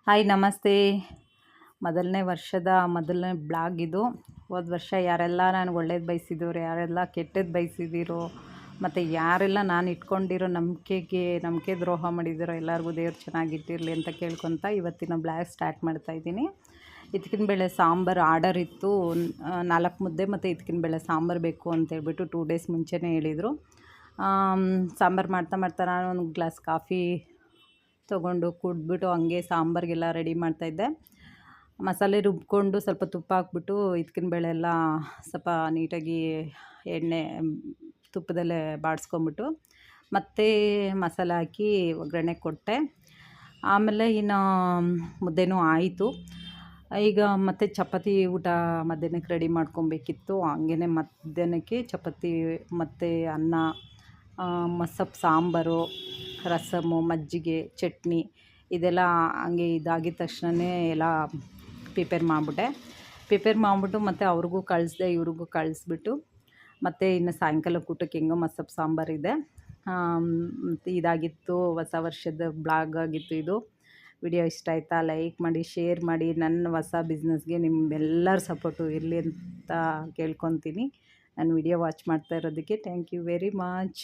Hi ನಮಸ್ತೆ. ಮೊದಲನೇ ವರ್ಷದ ಮೊದಲನೇ ಬ್ಲಾಗ್ ಇದು. ಹೋದ ವರ್ಷ ಯಾರೆಲ್ಲ ನನಗೆ ಒಳ್ಳೇದು ಬಯಸಿದವರು, ಯಾರೆಲ್ಲ ಕೆಟ್ಟದ್ದು ಬಯಸಿದ್ದೀರೋ, ಮತ್ತು ಯಾರೆಲ್ಲ ನಾನು ಇಟ್ಕೊಂಡಿರೋ ನಂಬಿಕೆ ದ್ರೋಹ ಮಾಡಿದ್ದೀರೋ ಎಲ್ಲರಿಗೂ ದೇವ್ರು ಚೆನ್ನಾಗಿಟ್ಟಿರಲಿ ಅಂತ ಕೇಳ್ಕೊತ ಇವತ್ತಿನ ಬ್ಲಾಗ್ ಸ್ಟಾರ್ಟ್ ಮಾಡ್ತಾಯಿದ್ದೀನಿ. ಇದ್ಕಿನ ಬೇಳೆ ಸಾಂಬಾರು ಆರ್ಡರ್ ಇತ್ತು. 4 ಮುದ್ದೆ ಮತ್ತು ಇದ್ಕಿನ ಬೇಳೆ ಸಾಂಬಾರು ಬೇಕು ಅಂತೇಳ್ಬಿಟ್ಟು 2 ಡೇಸ್ ಮುಂಚೆನೇ ಹೇಳಿದರು. ಸಾಂಬಾರು ಮಾಡ್ತಾ ನಾನು ಒಂದು ಗ್ಲಾಸ್ ಕಾಫಿ ತೊಗೊಂಡು ಕುಡಿದ್ಬಿಟ್ಟು ಹಂಗೆ ಸಾಂಬಾರಿಗೆಲ್ಲ ರೆಡಿ ಮಾಡ್ತಾಯಿದ್ದೆ. ಮಸಾಲೆ ರುಬ್ಕೊಂಡು ಸ್ವಲ್ಪ ತುಪ್ಪ ಹಾಕ್ಬಿಟ್ಟು ಇದ್ಕಿನ ಬೇಳೆ ಎಲ್ಲ ಸ್ವಲ್ಪ ನೀಟಾಗಿ ಎಣ್ಣೆ ತುಪ್ಪದಲ್ಲೇ ಬಾಡಿಸ್ಕೊಂಬಿಟ್ಟು ಮತ್ತು ಮಸಾಲೆ ಹಾಕಿ ಒಗ್ಗರಣೆ ಕೊಟ್ಟೆ. ಆಮೇಲೆ ಇನ್ನು ಮುದ್ದೆನೂ ಆಯಿತು. ಈಗ ಮತ್ತು ಚಪಾತಿ ಊಟ ಮಧ್ಯಾಹ್ನಕ್ಕೆ ರೆಡಿ ಮಾಡ್ಕೊಬೇಕಿತ್ತು. ಹಂಗೇ ಮಧ್ಯಾಹ್ನಕ್ಕೆ ಚಪಾತಿ ಮತ್ತು ಅನ್ನ, ಮಸಪ್ ಸಾಂಬಾರು, ರಸಮ್ಮು, ಮಜ್ಜಿಗೆ, ಚಟ್ನಿ ಇದೆಲ್ಲ ಹಂಗೆ ಇದಾಗಿದ ತಕ್ಷಣವೇ ಎಲ್ಲ ಪ್ರಿಪೇರ್ ಮಾಡಿಬಿಟ್ಟು ಮತ್ತು ಅವ್ರಿಗೂ ಕಳಿಸ್ದೆ, ಇವ್ರಿಗೂ ಕಳಿಸ್ಬಿಟ್ಟು ಮತ್ತು ಇನ್ನು ಸಾಯಂಕಾಲಕ್ಕೆ ಊಟಕ್ಕೆ ಹೆಂಗೋ ಮಸಪ್ ಸಾಂಬಾರಿದೆ. ಮತ್ತು ಇದಾಗಿತ್ತು ಹೊಸ ವರ್ಷದ ಬ್ಲಾಗ್ ಆಗಿತ್ತು ಇದು. ವಿಡಿಯೋ ಇಷ್ಟ ಆಯಿತಾ? ಲೈಕ್ ಮಾಡಿ, ಶೇರ್ ಮಾಡಿ. ನನ್ನ ಹೊಸ ಬಿಸ್ನೆಸ್ಗೆ ನಿಮ್ಮೆಲ್ಲರ ಸಪೋರ್ಟು ಇರಲಿ ಅಂತ ಕೇಳ್ಕೊತೀನಿ. ನಾನು ವಿಡಿಯೋ ವಾಚ್ ಮಾಡ್ತಾ ಇರೋದಕ್ಕೆ ಥ್ಯಾಂಕ್ ಯು ವೆರಿ ಮಚ್.